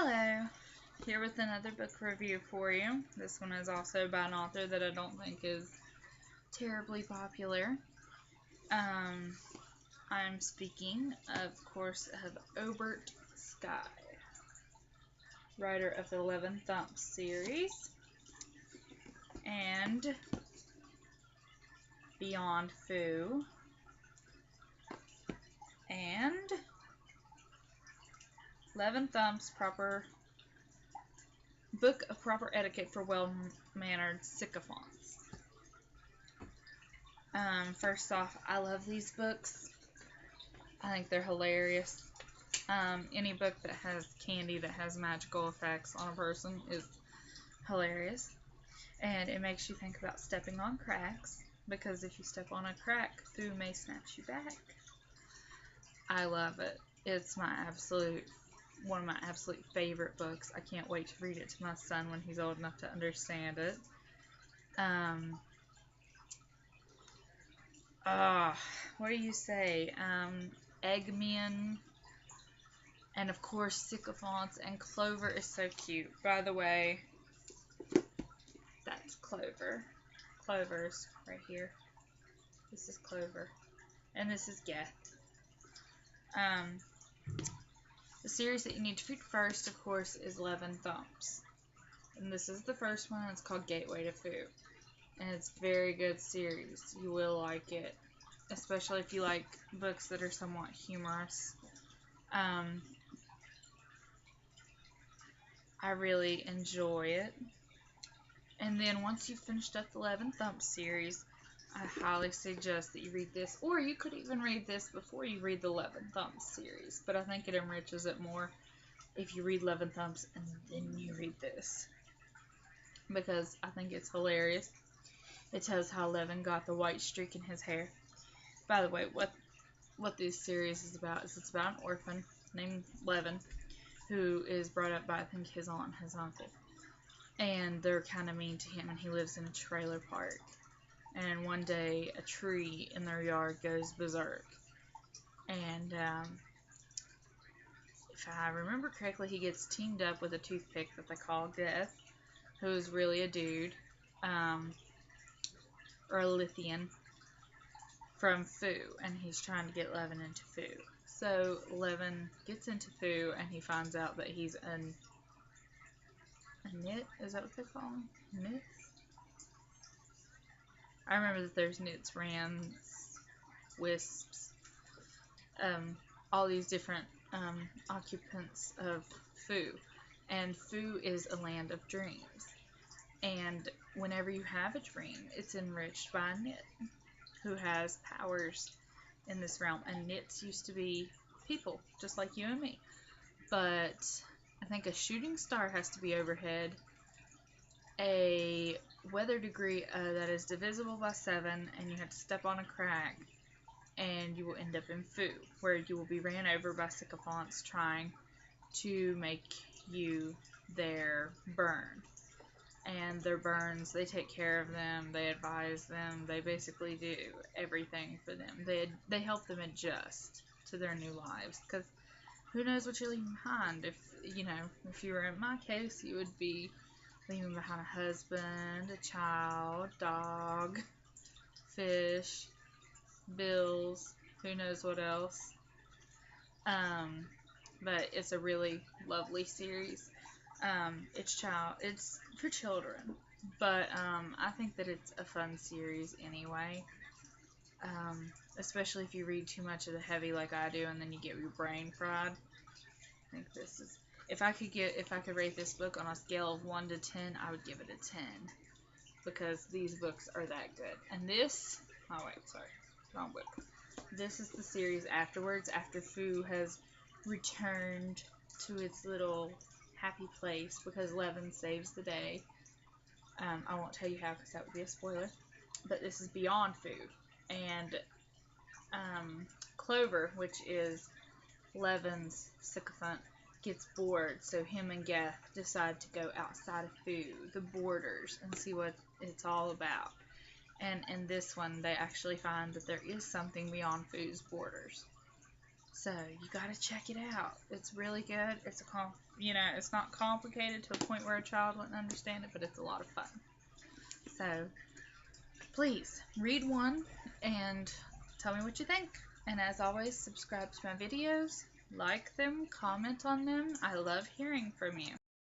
Hello, here with another book review for you. This one is also by an author that I don't think is terribly popular. Um, I'm speaking, of course, of Obert Skye, writer of the Leven Thumps series and Beyond Foo and Leven Thumps Book of Proper Etiquette for Well-Mannered Sycophants. First off, I love these books. I think they're hilarious. Any book that has candy that has magical effects on a person is hilarious. And it makes you think about stepping on cracks, because if you step on a crack, Foo may snatch you back. I love it. It's one of my absolute favorite books. I can't wait to read it to my son when he's old enough to understand it. What do you say? Eggman, and of course sycophants, and Clover is so cute. By the way, that's Clover. Clover's right here. This is Clover. And this is Geth. The series that you need to read first, of course, is Leven Thumps. And this is the first one. It's called Gateway to Foo. And it's a very good series. You will like it. Especially if you like books that are somewhat humorous. I really enjoy it. And then once you've finished up the Leven Thumps series, I highly suggest that you read this. Or you could even read this before you read the Leven Thumps series. But I think it enriches it more if you read Leven Thumps and then you read this. Because I think it's hilarious. It tells how Leven got the white streak in his hair. By the way, what this series is about is it's about an orphan named Leven who is brought up by, I think, his aunt and his uncle. And they're kind of mean to him, and he lives in a trailer park. And one day, a tree in their yard goes berserk. And if I remember correctly, he gets teamed up with a toothpick that they call Death, who is really a dude, or a Lithian, from Foo, and he's trying to get Leven into Foo. So Leven gets into Foo, and he finds out that he's a nit? Is that what they call them? Nits? I remember that there's nits, rams, wisps, all these different occupants of Foo. And Foo is a land of dreams. And whenever you have a dream, it's enriched by a nit who has powers in this realm. And nits used to be people, just like you and me. But I think a shooting star has to be overhead, a weather degree that is divisible by 7, and you have to step on a crack, and you will end up in Foo, where you will be ran over by sycophants trying to make you their burn. And their burns, they take care of them, they advise them, they basically do everything for them. They help them adjust to their new lives, because who knows what you're leaving behind. If you were in my case, you would be leaving behind a husband, a child, dog, fish, bills, who knows what else. But it's a really lovely series. It's for children, but I think that it's a fun series anyway. Especially if you read too much of the heavy like I do, and then you get your brain fried. I think this is. If I could rate this book on a scale of 1 to 10, I would give it a 10, because these books are that good. And this, wrong book. This is the series afterwards, after Foo has returned to its little happy place, because Leven saves the day. I won't tell you how, because that would be a spoiler. But this is Beyond Foo, and Clover, which is Leven's sycophant, gets bored, so him and Geth decide to go outside of Foo, the borders, and see what it's all about. And in this one, they actually find that there is something beyond Foo's borders. So you gotta check it out. It's really good. It's not complicated to a point where a child wouldn't understand it, but it's a lot of fun. So please read one and tell me what you think. And as always, subscribe to my videos, like them, comment on them. I love hearing from you.